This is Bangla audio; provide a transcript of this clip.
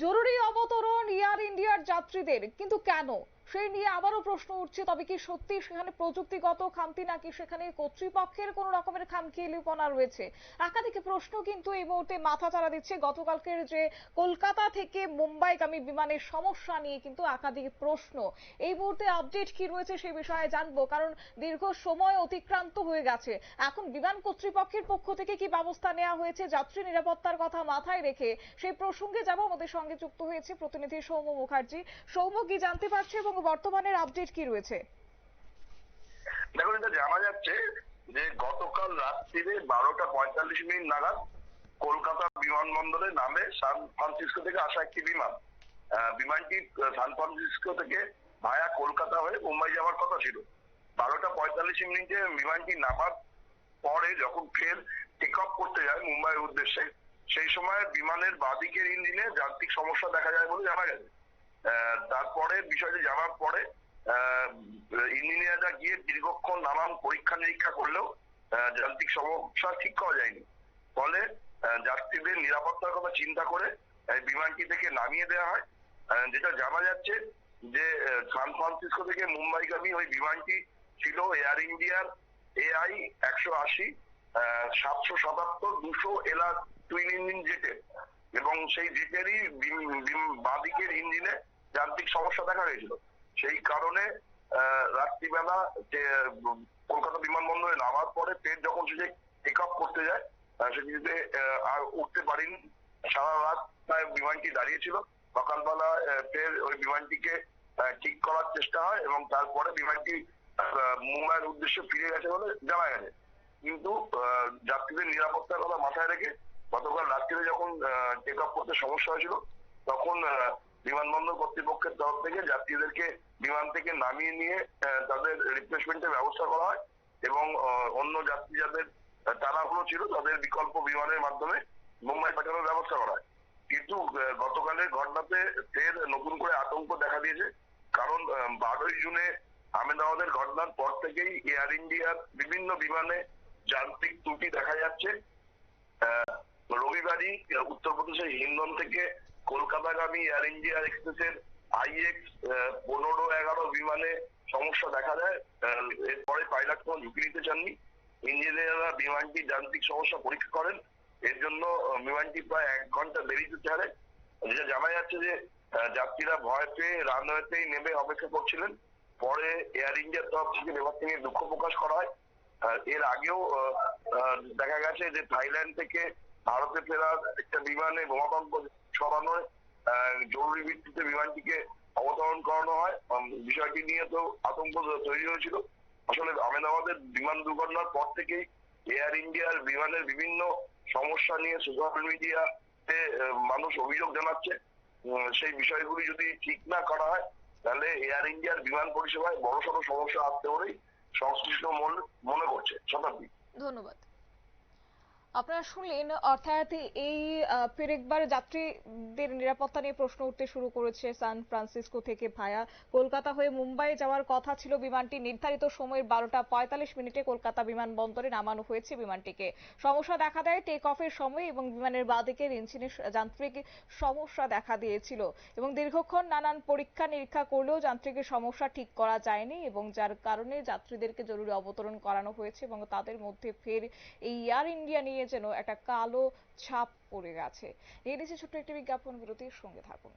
জরুরি অবতরণ এয়ার ইন্ডিয়ার যাত্রীদের, কিন্তু কেন সেই নিয়ে আবারও প্রশ্ন উঠছে। তবে কি সত্যি সেখানে প্রযুক্তিগত খামতি, নাকি সেখানে কর্তৃপক্ষের কোনো রকমের খামখেয়ালিপনা রয়েছে? একাধিক প্রশ্ন কিন্তু এই মুহূর্তে মাথা চাড়া দিচ্ছে। গতকালকের যে কলকাতা থেকে মুম্বাইগামী বিমানের সমস্যা নিয়ে কিন্তু একাধিক প্রশ্ন। এই মুহূর্তে আপডেট কি রয়েছে সেই বিষয়ে জানবো, কারণ দীর্ঘ সময় অতিক্রান্ত হয়ে গেছে। এখন বিমান কর্তৃপক্ষের পক্ষ থেকে কি ব্যবস্থা নেওয়া হয়েছে যাত্রী নিরাপত্তার কথা মাথায় রেখে, সেই প্রসঙ্গে যাব। আমাদের সঙ্গে যুক্ত হয়েছে প্রতিনিধি সৌম্য মুখার্জি। সৌম্য, কি জানতে পারছে এবং বর্তমানের আপডেট কি রয়েছে? দেখুন, এটা জানা যাচ্ছে যে গতকাল রাত্রিরে 12টা 45 মিনিট নাগাদ কলকাতা বিমানবন্দরে নামে সান ফ্রান্সিসকো থেকে আসা একটি বিমান। বিমানটি সান ফ্রান্সিসকো থেকে ভায়া কলকাতা হয়ে মুম্বাই যাওয়ার কথা ছিল। 12টা 45 মিনিটে বিমানটি নামার পরে যখন ফের টেক অফ করতে যায় মুম্বাইয়ের উদ্দেশ্যে, সেই সময় বিমানের বাঁদিকের ইঞ্জিনে যান্ত্রিক সমস্যা দেখা যায় বলে জানা গেছে। তারপরে বিষয়টি জানার পরে ইঞ্জিনিয়াররা গিয়ে দীর্ঘক্ষণ নানান পরীক্ষা নিরীক্ষা করলেও যান্ত্রিক সমস্যা ঠিক করা যায়নি। ফলে যাত্রীদের নিরাপত্তার কথা চিন্তা করে বিমানটি থেকে নামিয়ে দেওয়া হয়। যেটা জানা যাচ্ছে যে সান ফ্রান্সিসকো থেকে মুম্বাইগামী ওই বিমানটি ছিল এয়ার ইন্ডিয়ার AI 180 777-200 টুইন ইঞ্জিন জেটের, এবং সেই জেটেরই বাঁদিকের ইঞ্জিনে যান্ত্রিক সমস্যা দেখা গেছিল। সেই কারণে রাত্রিবেলা কলকাতা বিমানবন্দরে নামার পরে ফের যখন সে টেক অফ করতে যায়, সেটিতে আর উঠতে পারেনি। সারা রাত প্রায় বিমানটি দাঁড়িয়েছিল। সকালবেলা ফের ওই বিমানটিকে ঠিক করার চেষ্টা হয় এবং তারপরে বিমানটি মুম্বাইয়ের উদ্দেশ্যে ফিরে গেছে বলে জানা গেছে। কিন্তু যাত্রীদের নিরাপত্তার কথা মাথায় রেখে গতকাল রাত্রিরে যখন টেক অফ করতে সমস্যা হয়েছিল, তখন বিমানবন্দর কর্তৃপক্ষের তরফ থেকে যাত্রীদেরকে বিমান থেকে নামিয়ে নিয়ে তাদের রিপ্লেসমেন্টের ব্যবস্থা করা হয় এবং অন্য যাত্রী যাদের তাড়াহুড়ো ছিল তাদের বিকল্প বিমানের মাধ্যমে মুম্বাই পাঠানোর ব্যবস্থা করা হয়। কিন্তু গতকালের ঘটনাতে ফের নতুন করে আতঙ্ক দেখা দিয়েছে। কারণ 12ই জুনে আহমেদাবাদের ঘটনার পর থেকেই এয়ার ইন্ডিয়ার বিভিন্ন বিমানে যান্ত্রিক ত্রুটি দেখা যাচ্ছে। রবিবারই উত্তরপ্রদেশের হিন্ডন থেকে কলকাতাগামী এয়ার ইন্ডিয়া এক্সপ্রেসের IX 1511 বিমানে সমস্যা দেখা দেয়। এরপরে পাইলট কোনো ঝুঁকি নিতে চাননি। ইঞ্জিনিয়াররা বিমানটির যান্ত্রিক সমস্যা পরীক্ষা করেন। এর জন্য বিমানটি প্রায় 1 ঘন্টা দেরিতে ছাড়ে। যেটা জানা যাচ্ছে যে যাত্রীরা ভয় পেয়ে রানওয়েতেই নেমে অপেক্ষা করছিলেন। পরে এয়ার ইন্ডিয়ার তরফ থেকে ব্যাপারটি নিয়ে দুঃখ প্রকাশ করা হয়। এর আগেও দেখা গেছে যে থাইল্যান্ড থেকে ভারতে ফেরার একটা বিমানে বোমাতঙ্ক ছড়ানোয় জরুরি ভিত্তিতে বিমানটিকে অবতরণ করানো হয়। বিষয়টি নিয়ে তো আতঙ্ক তৈরি হয়েছিল। আসলে আহমেদাবাদের বিমান দুর্ঘটনার পর থেকেই এয়ার ইন্ডিয়ার বিমানের বিভিন্ন সমস্যা নিয়ে সোশ্যাল মিডিয়াতে মানুষ অভিযোগ জানাচ্ছে। সেই বিষয়গুলি যদি ঠিক না করা হয় তাহলে এয়ার ইন্ডিয়ার বিমান পরিষেবায় বড়সড় সমস্যা আসতে বলেই সংশ্লিষ্ট মনে করছে। শতাব্দী, ধন্যবাদ। আপনারা শুনলেন, অর্থাৎ এই ফের একবার যাত্রীদের নিরাপত্তা নিয়ে প্রশ্ন উঠতে শুরু করেছে। সান ফ্রান্সিসকো থেকে ভায়া কলকাতা হয়ে মুম্বাই যাওয়ার কথা ছিল বিমানটি। নির্ধারিত সময়ের 12টা 45 মিনিটে কলকাতা বিমানবন্দরে নামানো হয়েছে বিমানটিকে। সমস্যা দেখা দেয় টেক অফের সময় এবং বিমানের বাঁদিকের ইঞ্জিনের যান্ত্রিক সমস্যা দেখা দিয়েছিল এবং দীর্ঘক্ষণ নানান পরীক্ষা নিরীক্ষা করলেও যান্ত্রিক সমস্যা ঠিক করা যায়নি, এবং যার কারণে যাত্রীদেরকে জরুরি অবতরণ করানো হয়েছে এবং তাদের মধ্যে ফের এই এয়ার ইন্ডিয়া নিয়ে যেন একটা কালো ছাপ পড়ে গেছে। নিয়ে নিচ্ছে ছোট্ট একটি বিজ্ঞাপন বিরতির, সঙ্গে থাকুন।